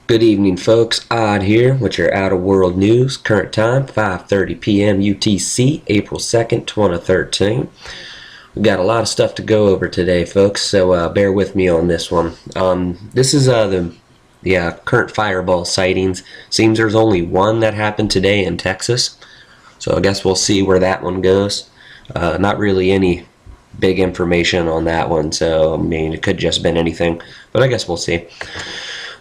Good evening, folks. Odd here with your out-of-world news. Current time, 5:30 p.m. UTC, April 2nd, 2013. We got a lot of stuff to go over today, folks, so bear with me on this one. This is the current fireball sightings. Seems there's only one that happened today in Texas, so I guess we'll see where that one goes. Not really any big information on that one, so I mean, it could just been anything, but I guess we'll see.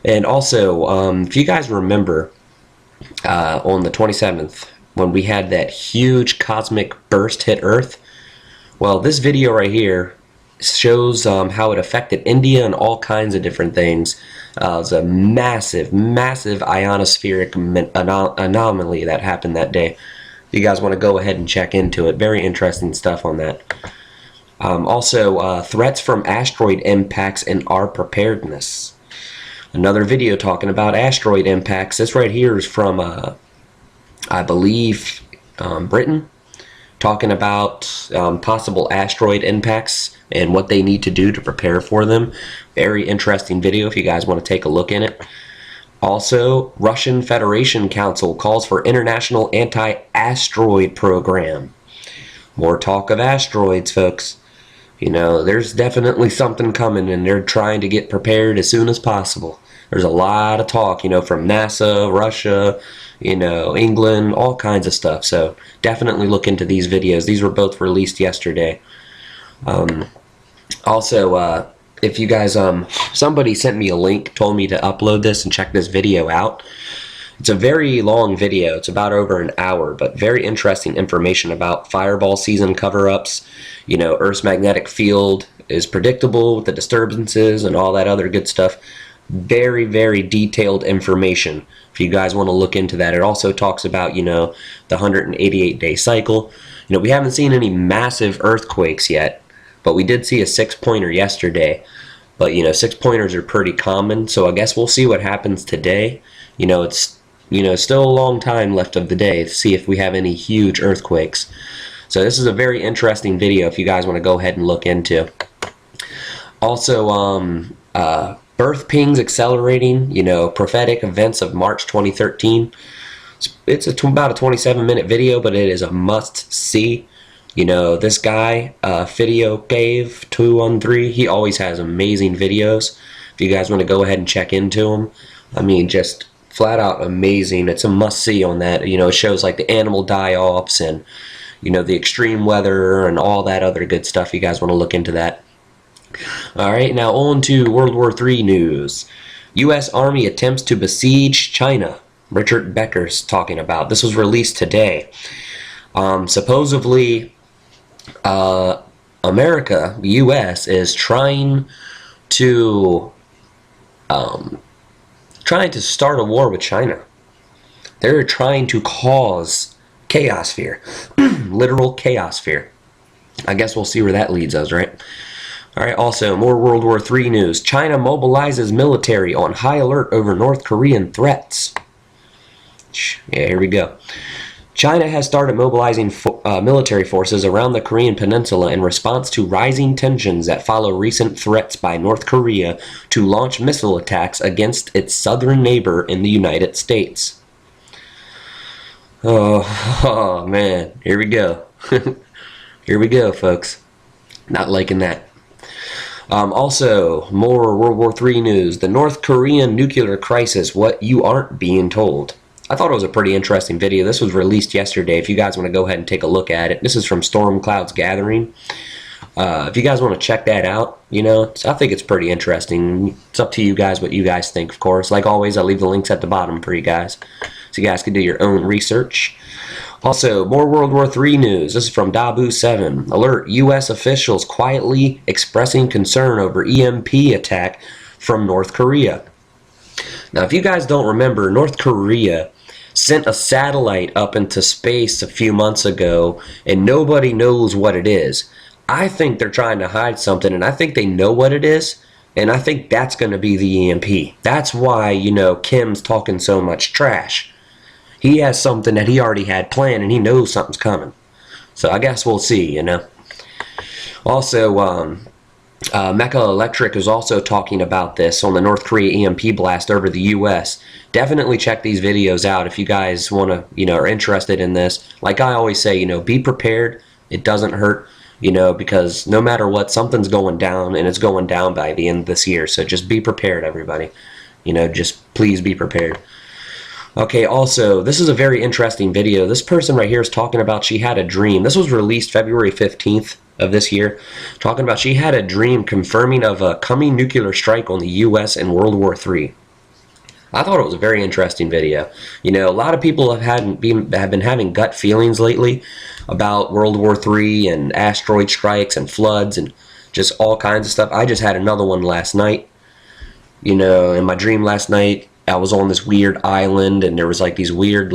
And also, if you guys remember, on the 27th, when we had that huge cosmic burst hit Earth, well, this video right here shows how it affected India and all kinds of different things. It was a massive, massive ionospheric anomaly that happened that day. If you guys want to go ahead and check into it, very interesting stuff on that. Also, threats from asteroid impacts and our preparedness. Another video talking about asteroid impacts. This right here is from, I believe, Britain, talking about possible asteroid impacts and what they need to do to prepare for them. Very interesting video if you guys want to take a look in it. Also, Russian Federation Council calls for international anti-asteroid program. More talk of asteroids, folks. You know, there's definitely something coming, and they're trying to get prepared as soon as possible. There's a lot of talk, you know, from NASA, Russia, you know, England, all kinds of stuff. So definitely look into these videos. These were both released yesterday. Also, if you guys, somebody sent me a link, told me to upload this and check this video out. It's a very long video. It's about over an hour, but very interesting information about fireball season cover-ups. You know, Earth's magnetic field is predictable with the disturbances and all that other good stuff. Very, very detailed information if you guys want to look into that. It also talks about, you know, the 188-day cycle. You know, we haven't seen any massive earthquakes yet, but we did see a 6-pointer yesterday. But, you know, 6-pointers are pretty common, so I guess we'll see what happens today. You know, it's still a long time left of the day to see if we have any huge earthquakes. So this is a very interesting video if you guys want to go ahead and look into. Also, birth pings accelerating, you know, prophetic events of March 2013. It's about a 27-minute video, but it is a must-see. You know, this guy, Video Cave 213, he always has amazing videos. If you guys want to go ahead and check into him, I mean, just flat out amazing. It's a must-see on that. You know, it shows like the animal die-offs and, you know, the extreme weather and all that other good stuff. You guys want to look into that. Alright, now on to World War III news. US Army attempts to besiege China. Richard Becker's talking about. This was released today. Supposedly, America, the US, is trying to start a war with China. They're trying to cause chaos fear. Literal chaos fear. I guess we'll see where that leads us, right? Alright, also, more World War III news. China mobilizes military on high alert over North Korean threats. Yeah, here we go. China has started mobilizing military forces around the Korean Peninsula in response to rising tensions that follow recent threats by North Korea to launch missile attacks against its southern neighbor in the United States. Oh man, here we go. Here we go, folks. Not liking that. Also, more World War III news. The North Korean nuclear crisis, what you aren't being told. I thought it was a pretty interesting video. This was released yesterday. If you guys want to go ahead and take a look at it. This is from Storm Clouds Gathering. If you guys want to check that out, you know, I think it's pretty interesting. It's up to you guys what you guys think, of course. Like always, I'll leave the links at the bottom for you guys, so you guys can do your own research. Also, more World War III news. This is from Dabu7. Alert, U.S. officials quietly expressing concern over EMP attack from North Korea. Now, if you guys don't remember, North Korea sent a satellite up into space a few months ago, and nobody knows what it is. I think they're trying to hide something, and I think they know what it is, and I think that's going to be the EMP. That's why, you know, Kim's talking so much trash. He has something that he already had planned, and he knows something's coming. So I guess we'll see, you know. Also, Mecca Electric is also talking about this on the North Korea EMP blast over the US. Definitely check these videos out if you guys want to, are interested in this. Like I always say, be prepared. It doesn't hurt, because no matter what, something's going down, and it's going down by the end of this year. So just be prepared, everybody. Just please be prepared. Okay, also, this is a very interesting video. This person right here is talking about she had a dream. This was released February 15th of this year. Talking about she had a dream confirming of a coming nuclear strike on the US and World War III. I thought it was a very interesting video. A lot of people have been having gut feelings lately about World War III and asteroid strikes and floods and just all kinds of stuff. I just had another one last night. In my dream last night, I was on this weird island, and there was like these weird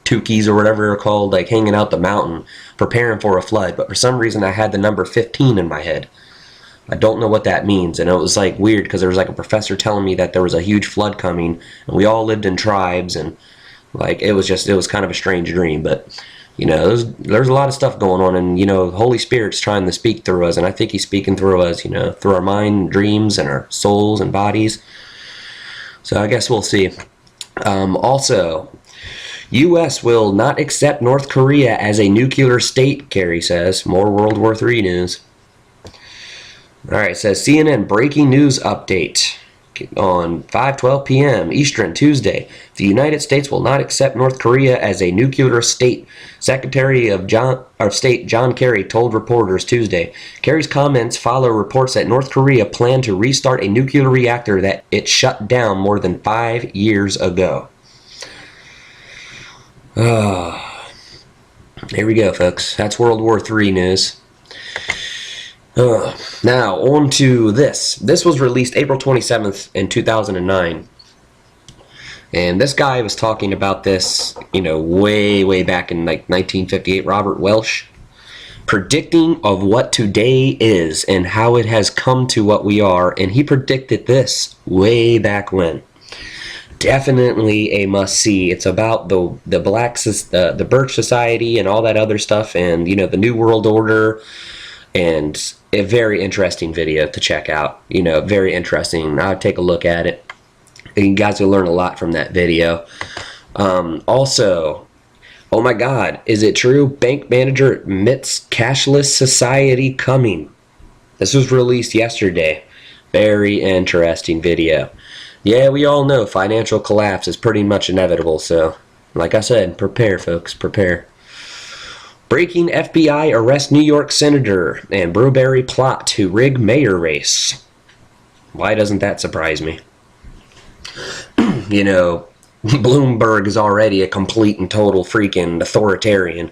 tukis or whatever they're called, hanging out the mountain, preparing for a flood. But for some reason, I had the number 15 in my head. I don't know what that means, and it was weird because there was a professor telling me that there was a huge flood coming, and we all lived in tribes, and it was kind of a strange dream. But there's a lot of stuff going on, and the Holy Spirit's trying to speak through us, and I think He's speaking through us, through our mind, dreams, and our souls and bodies. So I guess we'll see. Also, U.S. will not accept North Korea as a nuclear state, Kerry says. More World War III news. Alright, it says CNN breaking news update on 5:12 p.m. Eastern, Tuesday. The United States will not accept North Korea as a nuclear state. Secretary of State John Kerry told reporters Tuesday. Kerry's comments follow reports that North Korea planned to restart a nuclear reactor that it shut down more than 5 years ago. Here we go, folks. That's World War III news. Now, on to this. This was released April 27th in 2009. And this guy was talking about this, way back in 1958, Robert Welch, predicting of what today is and how it has come to what we are. And he predicted this way back when. Definitely a must-see. It's about the Birch Society and all that other stuff, and, the New World Order. And a very interesting video to check out. Very interesting. I'll take a look at it. And you guys will learn a lot from that video. Also, oh my God, is it true? Bank manager admits cashless society coming. This was released yesterday. Very interesting video. Yeah, we all know financial collapse is pretty much inevitable. So, like I said, prepare, folks, prepare. Breaking FBI arrests New York Senator and Brewberry plot to rig mayor race. Why doesn't that surprise me? Bloomberg is already a complete and total freaking authoritarian.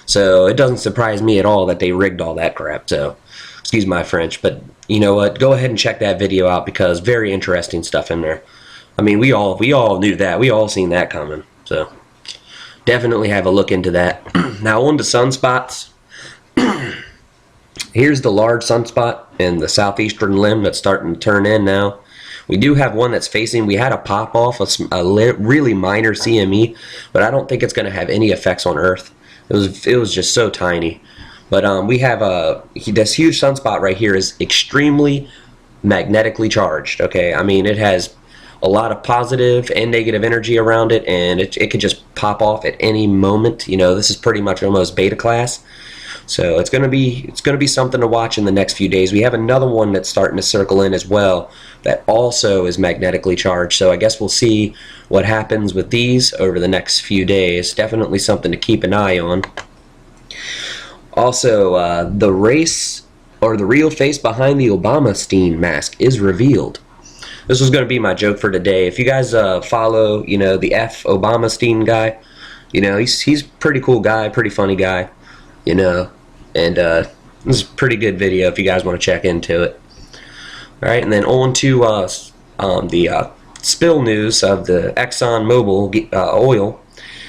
So it doesn't surprise me at all that they rigged all that crap. So, excuse my French, but you know what? Go ahead and check that video out because very interesting stuff in there. I mean, we all knew that. We all seen that coming. So, definitely have a look into that. Now on to sunspots. Here's the large sunspot in the southeastern limb that's starting to turn in now. We do have one that's facing. We had a pop off, a really minor CME, but I don't think it's going to have any effects on Earth. It was just so tiny. But we have this huge sunspot right here is extremely magnetically charged. Okay, I mean it has a lot of positive and negative energy around it, and it could just pop off at any moment. This is pretty much almost beta class, so it's gonna be something to watch in the next few days. We have another one that's starting to circle in as well that also is magnetically charged. So I guess we'll see what happens with these over the next few days. Definitely something to keep an eye on. Also, the race or the real face behind the Obama-Stein mask is revealed. This was going to be my joke for today. If you guys follow, the F Obama-Stein guy, he's a pretty cool guy, pretty funny guy, and this is a pretty good video if you guys want to check into it. All right, and then on to the spill news of the Exxon Mobil oil.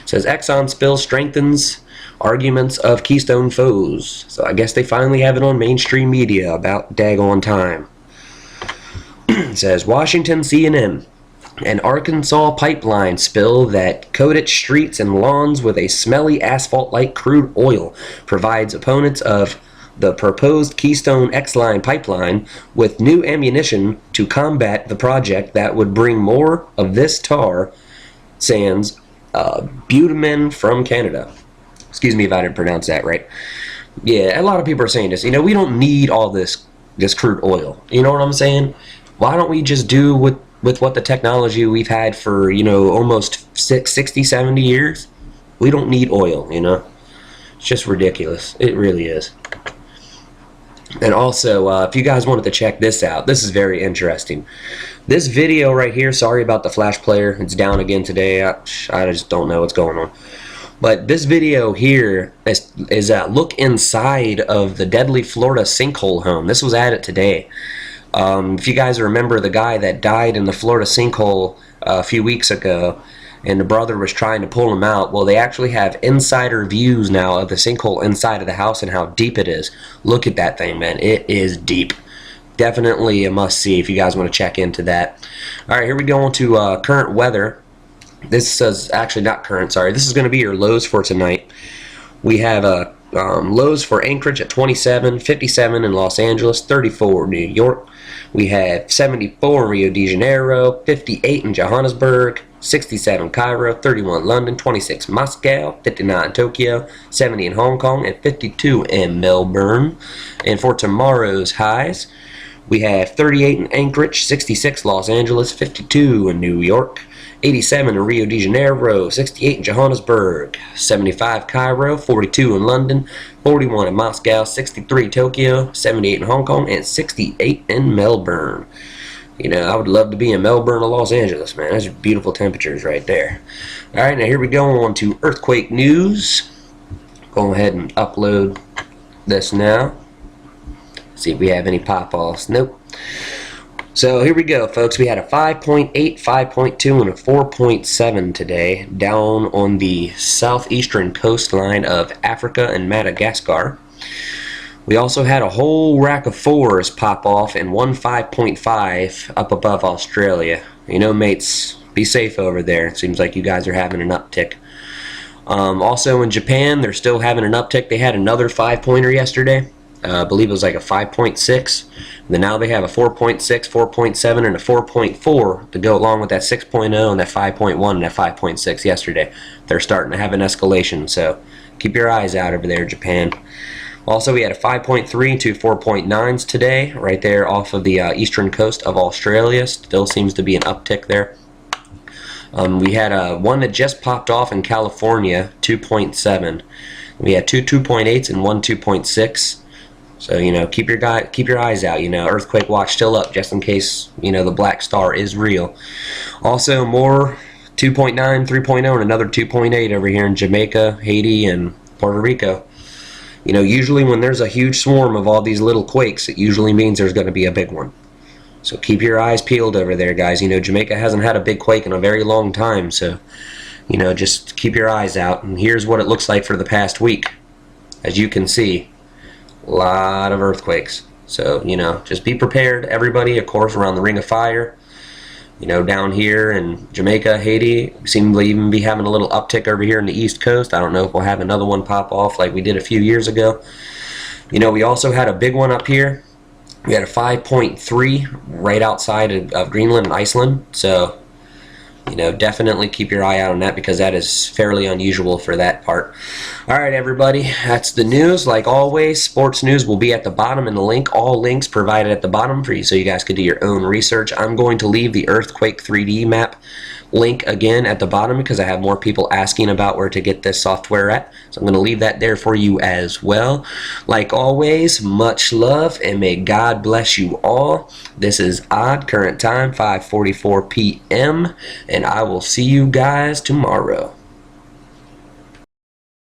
It says Exxon spill strengthens arguments of Keystone foes. So I guess they finally have it on mainstream media about daggone time. It says Washington CNN, an Arkansas pipeline spill that coated streets and lawns with a smelly asphalt like crude oil provides opponents of the proposed Keystone X-Line pipeline with new ammunition to combat the project that would bring more of this tar sands bitumen from Canada. Excuse me if I didn't pronounce that right. Yeah, a lot of people are saying this. You know, we don't need all this crude oil. You know what I'm saying? Why don't we just do with what the technology we've had for, you know, almost 60, 70 years? We don't need oil, you know? It's just ridiculous. It really is. And also, if you guys wanted to check this out, this is very interesting. This video right here, sorry about the flash player. It's down again today. I just don't know what's going on. But this video here is a look inside of the deadly Florida sinkhole home. This was added today. If you guys remember the guy that died in the Florida sinkhole a few weeks ago, and the brother was trying to pull him out, well, they actually have insider views now of the sinkhole inside of the house and how deep it is. Look at that thing, man. It is deep. Definitely a must-see if you guys want to check into that. All right, here we go on to current weather. This is actually not current, sorry. This is going to be your lows for tonight. We have lows for Anchorage at 27, 57 in Los Angeles, 34 in New York. We have 74 in Rio de Janeiro, 58 in Johannesburg, 67 Cairo, 31 London, 26 Moscow, 59 Tokyo, 70 in Hong Kong, and 52 in Melbourne. And for tomorrow's highs, we have 38 in Anchorage, 66 Los Angeles, 52 in New York, 87 in Rio de Janeiro, 68 in Johannesburg, 75 Cairo, 42 in London, 41 in Moscow, 63 Tokyo, 78 in Hong Kong, and 68 in Melbourne. You know, I would love to be in Melbourne or Los Angeles, man. Those are beautiful temperatures right there. All right, now here we go on to earthquake news. Go ahead and upload this now. See if we have any pop-offs. Nope. So here we go, folks. We had a 5.8, 5.2, and a 4.7 today down on the southeastern coastline of Africa and Madagascar. We also had a whole rack of 4s pop off and one 5.5 up above Australia. You know, mates, be safe over there. It seems like you guys are having an uptick. Also in Japan, they're still having an uptick. They had another 5-pointer yesterday. I believe it was like a 5.6. Then now they have a 4.6, 4.7, and a 4.4 to go along with that 6.0 and that 5.1 and that 5.6 yesterday. They're starting to have an escalation, so keep your eyes out over there, Japan. Also, we had a 5.3 to 4.9s today, right there off of the eastern coast of Australia. Still seems to be an uptick there. We had one that just popped off in California, 2.7. We had two 2.8s and one 2.6. So, you know, keep your eyes out. You know, earthquake watch still up just in case, you know, the black star is real. Also, more 2.9, 3.0, and another 2.8 over here in Jamaica, Haiti, and Puerto Rico. You know, usually when there's a huge swarm of all these little quakes, it usually means there's going to be a big one. So keep your eyes peeled over there, guys. You know, Jamaica hasn't had a big quake in a very long time, so, you know, just keep your eyes out. And here's what it looks like for the past week. As you can see, a lot of earthquakes. So, you know, just be prepared, everybody, of course, around the Ring of Fire. You know, down here in Jamaica, Haiti, we seem to even be having a little uptick over here in the East Coast. I don't know if we'll have another one pop off like we did a few years ago. You know, we also had a big one up here. We had a 5.3 right outside of Greenland and Iceland. So, you know, definitely keep your eye out on that because that is fairly unusual for that part. All right, everybody, that's the news. Like always, sports news will be at the bottom in the link. All links provided at the bottom for you so you guys could do your own research. I'm going to leave the Earthquake 3D map link again at the bottom because I have more people asking about where to get this software at. So I'm going to leave that there for you as well. Like always, much love and may God bless you all. This is Odd, current time 5:44 p.m. and I will see you guys tomorrow.